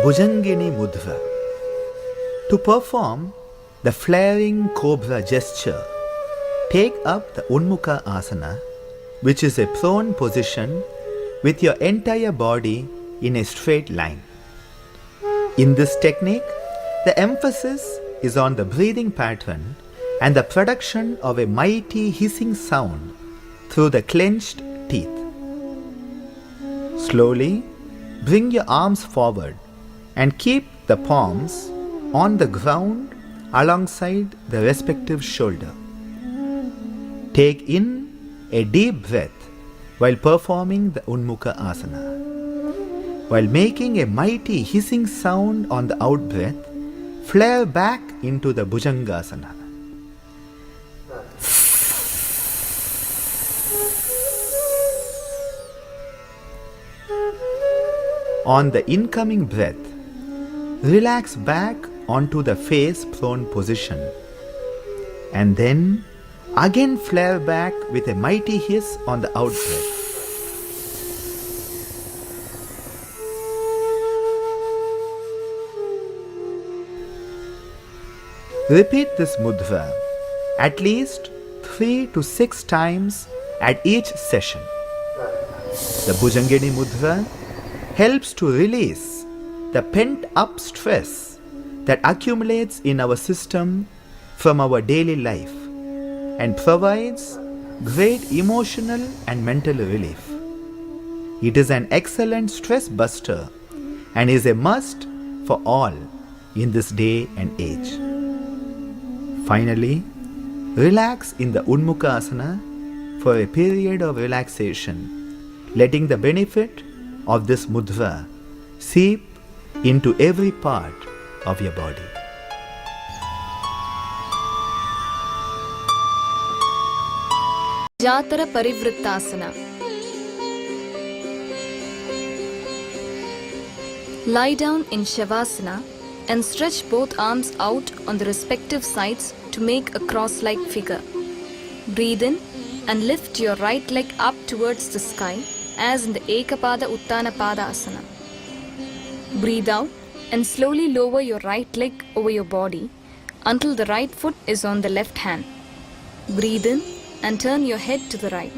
Bhujangini Mudra. To perform the flaring cobra gesture, take up the Unmukha Asana, which is a prone position with your entire body in a straight line. In this technique, the emphasis is on the breathing pattern and the production of a mighty hissing sound through the clenched teeth. Slowly bring your arms forward and keep the palms on the ground alongside the respective shoulder. Take in a deep breath while performing the Unmukha Asana. While making a mighty hissing sound on the out breath, flare back into the Bhujangasana. On the incoming breath, relax back onto the face prone position and then again flare back with a mighty hiss on the out breath. Repeat this mudra at least 3 to 6 times at each session. The Bhujangini Mudra helps to release the pent-up stress that accumulates in our system from our daily life and provides great emotional and mental relief. It is an excellent stress buster and is a must for all in this day and age. Finally, relax in the Unmukha Asana for a period of relaxation, letting the benefit of this mudra seep into every part of your body. Jatara Parivritta Asana. Lie down in Shavasana and stretch both arms out on the respective sides to make a cross-like figure. Breathe in and lift your right leg up towards the sky as in the Ekapada Uttana Pada Asana. Breathe out and slowly lower your right leg over your body until the right foot is on the left hand. Breathe in and turn your head to the right.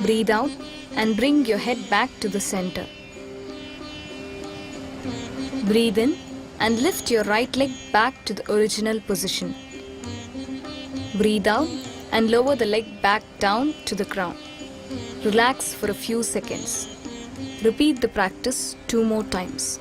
Breathe out and bring your head back to the center. Breathe in and lift your right leg back to the original position. Breathe out and lower the leg back down to the ground. Relax for a few seconds. Repeat the practice 2 more times.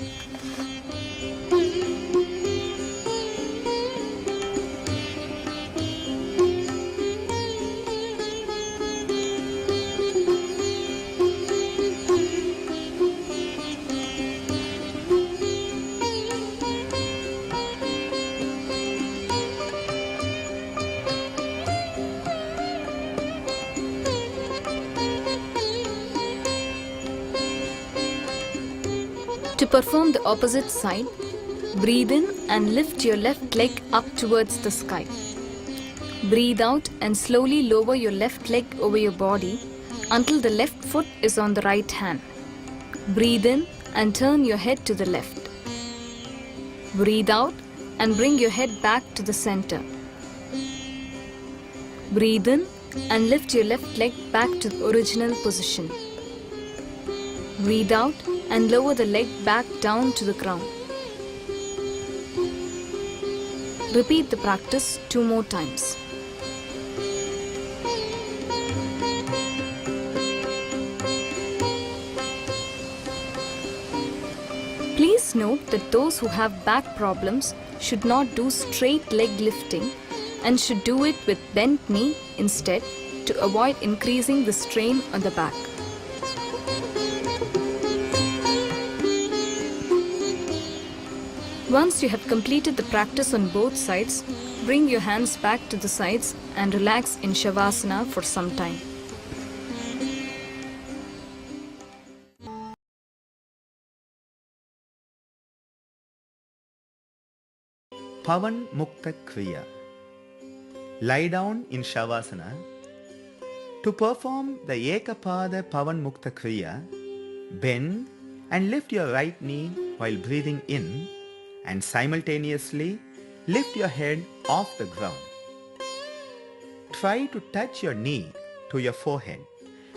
To perform the opposite side, breathe in and lift your left leg up towards the sky. Breathe out and slowly lower your left leg over your body until the left foot is on the right hand. Breathe in and turn your head to the left. Breathe out and bring your head back to the center. Breathe in and lift your left leg back to the original position. Breathe out and lower the leg back down to the ground. Repeat the practice 2 more times. Please note that those who have back problems should not do straight leg lifting and should do it with bent knee instead to avoid increasing the strain on the back. Once you have completed the practice on both sides, bring your hands back to the sides and relax in Shavasana for some time. Pavan Mukta Kriya. Lie down in Shavasana To perform the Ekapada Pavan Mukta Kriya, bend and lift your right knee while breathing in and simultaneously lift your head off the ground. Try to touch your knee to your forehead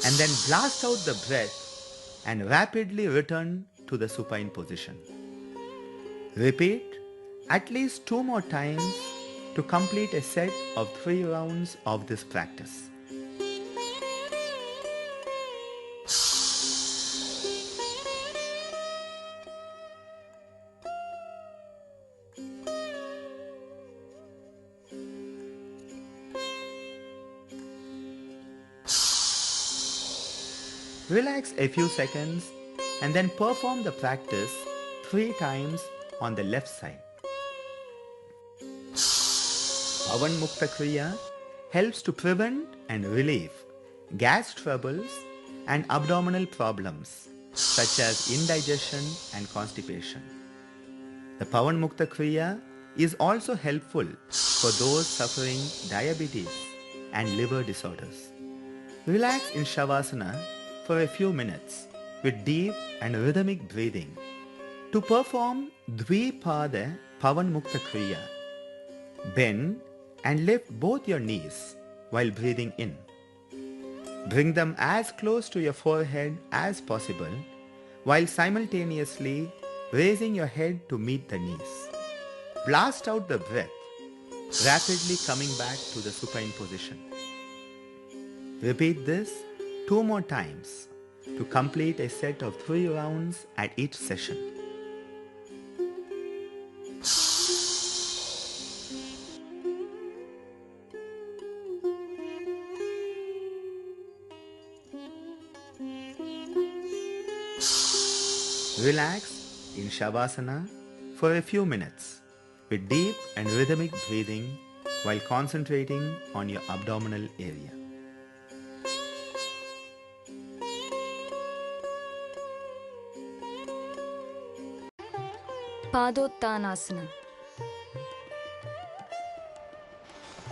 and then blast out the breath and rapidly return to the supine position. Repeat at least 2 more times to complete a set of 3 rounds of this practice. Relax a few seconds and then perform the practice 3 times on the left side. Pavan Mukta Kriya helps to prevent and relieve gas troubles and abdominal problems such as indigestion and constipation. The Pavan Mukta Kriya is also helpful for those suffering diabetes and liver disorders. Relax in Shavasana for a few minutes with deep and rhythmic breathing. To perform Dvipada Pavan Mukta Kriya, bend and lift both your knees while breathing in. Bring them as close to your forehead as possible while simultaneously raising your head to meet the knees. Blast out the breath, rapidly coming back to the supine position. Repeat this 2 more times to complete a set of 3 rounds at each session. Relax in Shavasana for a few minutes with deep and rhythmic breathing while concentrating on your abdominal area. Padottana Asana.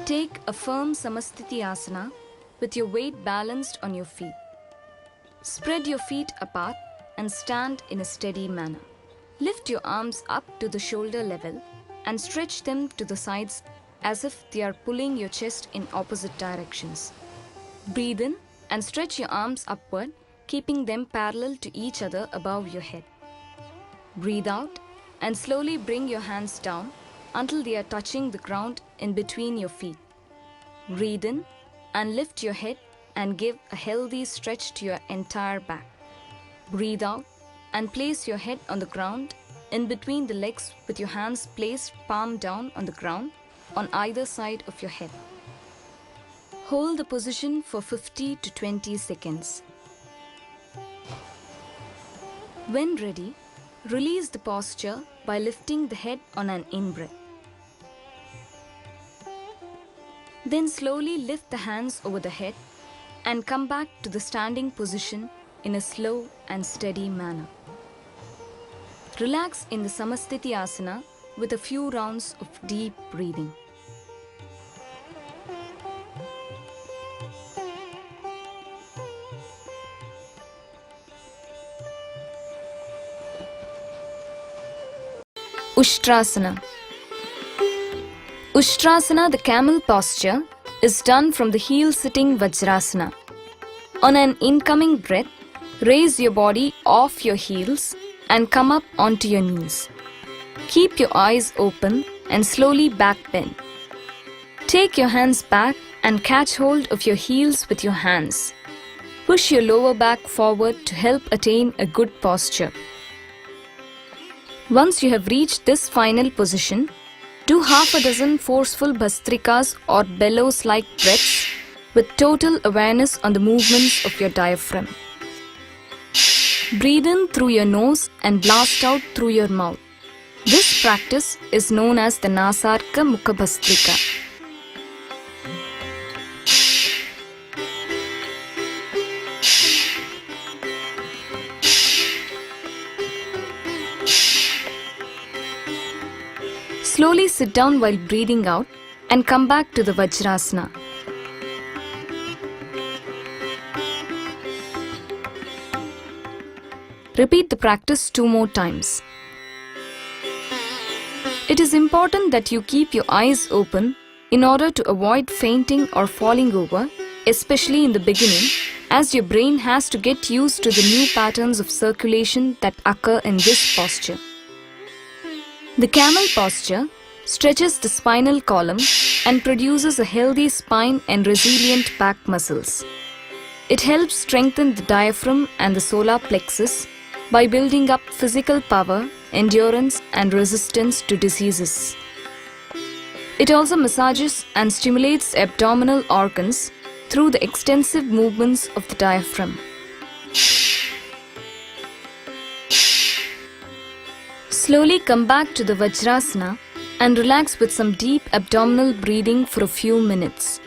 Take a firm Samastiti Asana with your weight balanced on your feet. Spread your feet apart and stand in a steady manner. Lift your arms up to the shoulder level and stretch them to the sides as if they are pulling your chest in opposite directions. Breathe in and stretch your arms upward, keeping them parallel to each other above your head. Breathe out and slowly bring your hands down until they are touching the ground in between your feet. Breathe in and lift your head and give a healthy stretch to your entire back. Breathe out and place your head on the ground in between the legs with your hands placed palm down on the ground on either side of your head. Hold the position for 50 to 20 seconds. When ready, release the posture by lifting the head on an in-breath. Then slowly lift the hands over the head and come back to the standing position in a slow and steady manner. Relax in the Samastiti Asana with a few rounds of deep breathing. Ushtra Asana. Ushtra Asana, the camel posture, is done from the heel-sitting Vajrasana. On an incoming breath, raise your body off your heels and come up onto your knees. Keep your eyes open and slowly back bend. Take your hands back and catch hold of your heels with your hands. Push your lower back forward to help attain a good posture. Once you have reached this final position, do half a dozen forceful bhastrikas or bellows-like breaths with total awareness on the movements of your diaphragm. Breathe in through your nose and blast out through your mouth. This practice is known as the Nasarka Mukha Bhastrika. Slowly sit down while breathing out and come back to the Vajrasana. Repeat the practice 2 more times. It is important that you keep your eyes open in order to avoid fainting or falling over, especially in the beginning, as your brain has to get used to the new patterns of circulation that occur in this posture. The camel posture stretches the spinal column and produces a healthy spine and resilient back muscles. It helps strengthen the diaphragm and the solar plexus by building up physical power, endurance, and resistance to diseases. It also massages and stimulates abdominal organs through the extensive movements of the diaphragm. Slowly come back to the Vajrasana and relax with some deep abdominal breathing for a few minutes.